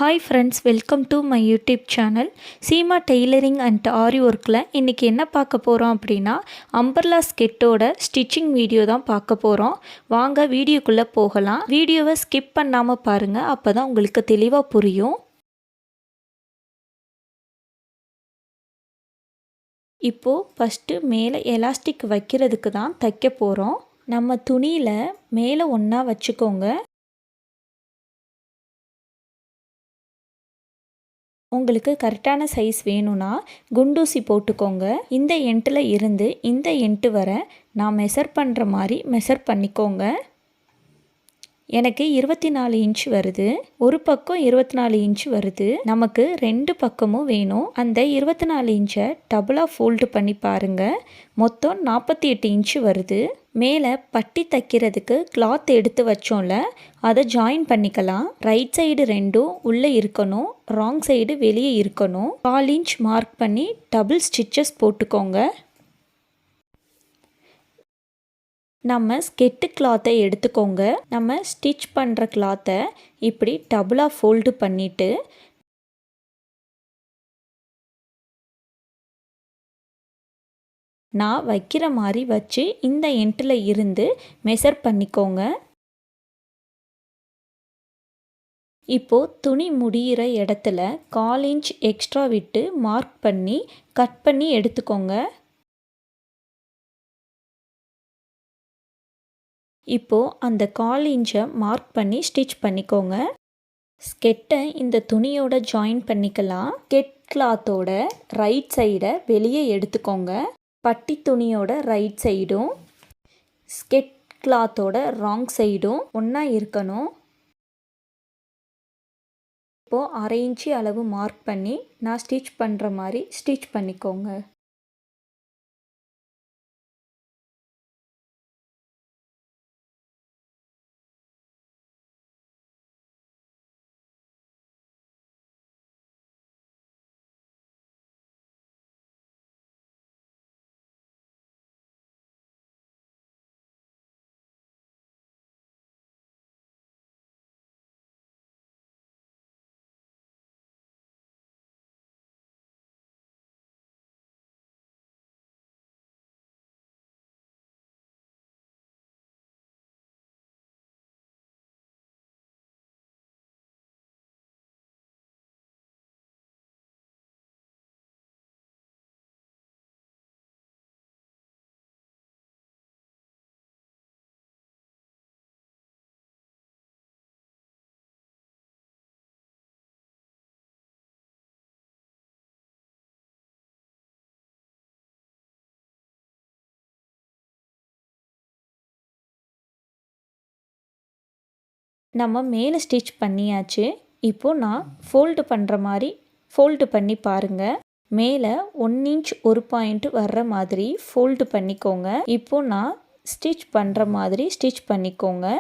Hi friends, welcome to my YouTube channel Seema tailoring and aari ஒர்க்கில் இன்றைக்கி என்ன பார்க்க போகிறோம் அப்படின்னா அம்பர்லா ஸ்கெட்டோட ஸ்டிச்சிங் வீடியோ தான் பார்க்க போகிறோம். வாங்க வீடியோக்குள்ளே போகலாம். வீடியோவை ஸ்கிப் பண்ணாமல் பாருங்கள், அப்போ தான் உங்களுக்கு தெளிவாக புரியும். இப்போது ஃபஸ்ட்டு மேலே எலாஸ்டிக் வைக்கிறதுக்கு தான் தைக்க போகிறோம். நம்ம துணியில் மேலே ஒன்றா வச்சுக்கோங்க. உங்களுக்கு கரெக்டான சைஸ் வேணும்னா குண்டூசி போட்டுக்கோங்க. இந்த எண்ட்டில் இருந்து இந்த எண்ட்டு வரை நான் மெஷர் பண்ணுற மாதிரி மெஷர் பண்ணிக்கோங்க. எனக்கு 24 இன்ச் வருது. ஒரு பக்கம் 24 இன்ச் வருது. நமக்கு 2 பக்கமும் வேணும். அந்த 24 இன்ச்சை டபுளாக ஃபோல்டு பண்ணி பாருங்கள். மொத்தம் 48 இன்ச்சு வருது. மேலே பட்டி தைக்கிறதுக்கு கிளாத் எடுத்து வச்சோம்ல, அதை ஜாயின் பண்ணிக்கலாம். ரைட் சைடு 2ம் உள்ளே இருக்கணும், ராங் சைடு வெளியே இருக்கணும். 4 இன்ச் மார்க் பண்ணி டபுள் ஸ்டிச்சஸ் போட்டுக்கோங்க. நம்ம ஸ்கெட்டு கிளாத்தை எடுத்துக்கோங்க. நம்ம ஸ்டிச் பண்ணுற கிளாத்தை இப்படி டபுளாக ஃபோல்டு பண்ணிவிட்டு நான் வைக்கிற மாதிரி வச்சு இந்த எண்ட்டில் இருந்து மெஷர் பண்ணிக்கோங்க. இப்போது துணி முடிகிற இடத்துல 1/4 இன்ச் எக்ஸ்ட்ரா விட்டு மார்க் பண்ணி கட் பண்ணி எடுத்துக்கோங்க. இப்போது அந்த 1/4 இன்ச்சை மார்க் பண்ணி ஸ்டிச் பண்ணிக்கோங்க. ஸ்கெட்டை இந்த துணியோட ஜாயின் பண்ணிக்கலாம். ஸ்கெட் கிளாத்தோட ரைட் சைடை வெளியே எடுத்துக்கோங்க. பட்டி துணியோட ரைட் சைடும் ஸ்கெட் கிளாத்தோட ராங் சைடும் ஒன்றா இருக்கணும். இப்போது 1/2 இன்ச்சு அளவு மார்க் பண்ணி நான் ஸ்டிச் பண்ணுற மாதிரி ஸ்டிச் பண்ணிக்கோங்க. நம்ம மேலே ஸ்டிச் பண்ணியாச்சு. இப்போது நான் ஃபோல்டு பண்ணுற மாதிரி ஃபோல்டு பண்ணி பாருங்கள். மேலே 1 இன்ச் ஒரு பாயிண்ட் வர்ற மாதிரி ஃபோல்டு பண்ணிக்கோங்க. இப்போது நான் ஸ்டிச் பண்ணுற மாதிரி ஸ்டிச் பண்ணிக்கோங்க.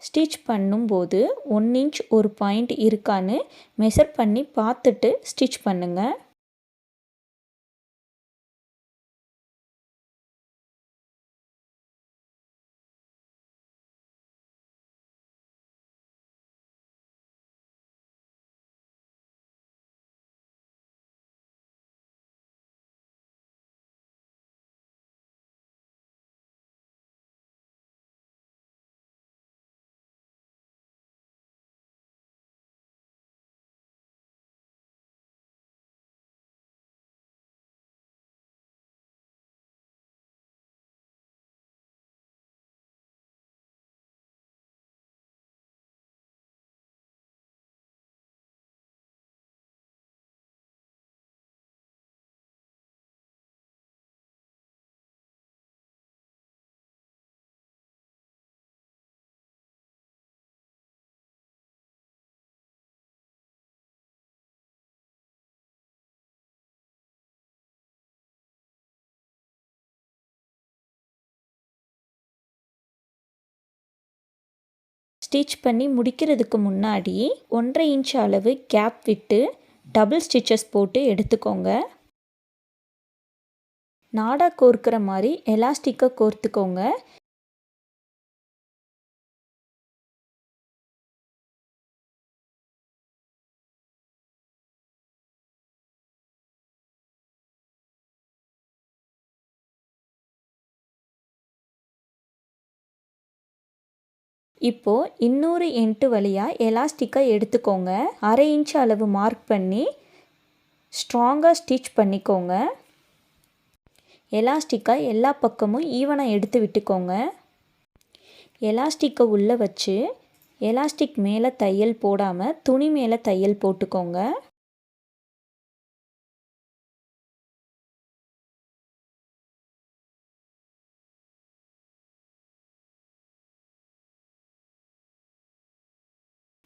ஸ்டிச் பண்ணும்போது 1 இன்ச் ஒரு பாயிண்ட் இருக்கான்னு மெஷர் பண்ணி பார்த்துட்டு ஸ்டிச் பண்ணுங்கள். ஸ்டிச் பண்ணி முடிக்கிறதுக்கு முன்னாடி 1/2 இன்ச் அளவு கேப் விட்டு டபுள் ஸ்டிச்சஸ் போட்டு எடுத்துக்கோங்க. நாடா கோர்க்கிற மாதிரி எலாஸ்டிக்கை கோர்த்துக்கோங்க. இப்போது இன்னொரு எண்டு வழியாக எலாஸ்டிக்கை எடுத்துக்கோங்க. 1/2 இன்ச் அளவு மார்க் பண்ணி ஸ்ட்ராங்காக ஸ்டிச் பண்ணிக்கோங்க. எலாஸ்டிக்கை எல்லா பக்கமும் ஈவனாக எடுத்து விட்டுக்கோங்க. எலாஸ்டிக்கை உள்ளே வச்சு எலாஸ்டிக் மேலே தையல் போடாமல் துணி மேலே தையல் போட்டுக்கோங்க.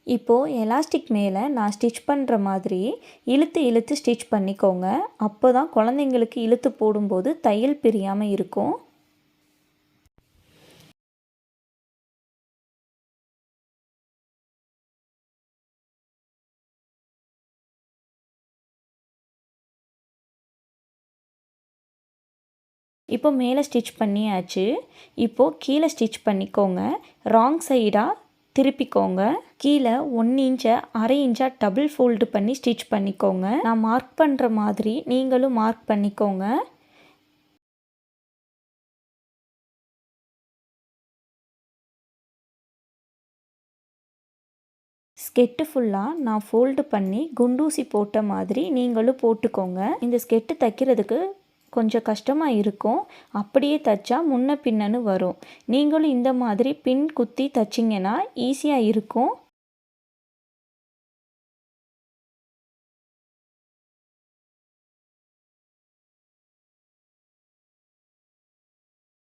இப்போது எலாஸ்டிக் மேலே நான் ஸ்டிச் பண்ணுற மாதிரி இழுத்து இழுத்து ஸ்டிச் பண்ணிக்கோங்க. அப்போ தான் குழந்தைங்களுக்கு இழுத்து போடும்போது தையல் பிரியாமல் இருக்கும். இப்போ மேலே ஸ்டிச் பண்ணியாச்சு. இப்போது கீழே ஸ்டிச் பண்ணிக்கோங்க. ராங் சைடாக திருப்பிக்கோங்க. கீழே 1 இன்ச்சை 1/2 இன்ச்சாக டபுள் ஃபோல்டு பண்ணி ஸ்டிச் பண்ணிக்கோங்க. நான் மார்க் பண்ணுற மாதிரி நீங்களும் மார்க் பண்ணிக்கோங்க. ஸ்கெட்டு ஃபுல்லாக நான் ஃபோல்டு பண்ணி குண்டூசி போட்ட மாதிரி நீங்களும் போட்டுக்கோங்க. இந்த ஸ்கெட்டு தைக்கிறதுக்கு கொஞ்சம் கஷ்டமாக இருக்கும். அப்படியே தைச்சா முன்ன பின்னன்னு வரும். நீங்களும் இந்த மாதிரி பின் குத்தி தைச்சிங்கன்னா ஈஸியாக இருக்கும்.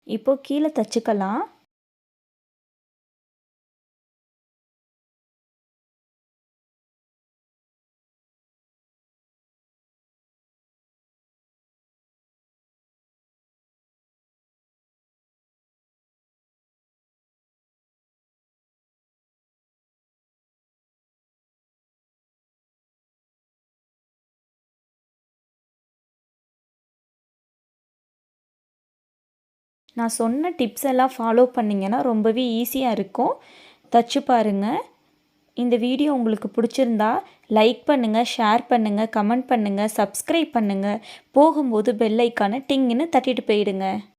இப்போ கீழே தைச்சிக்கலாம். நான் சொன்ன டிப்ஸ் எல்லாம் ஃபாலோ பண்ணிங்கன்னா ரொம்பவே ஈஸியாக இருக்கும். தச்சு பாருங்கள். இந்த வீடியோ உங்களுக்கு பிடிச்சிருந்தா லைக் பண்ணுங்கள், ஷேர் பண்ணுங்கள், கமெண்ட் பண்ணுங்கள், சப்ஸ்கிரைப் பண்ணுங்கள். போகும்போது பெல் ஐக்கானை டிங்குன்னு தட்டிட்டு போயிடுங்க.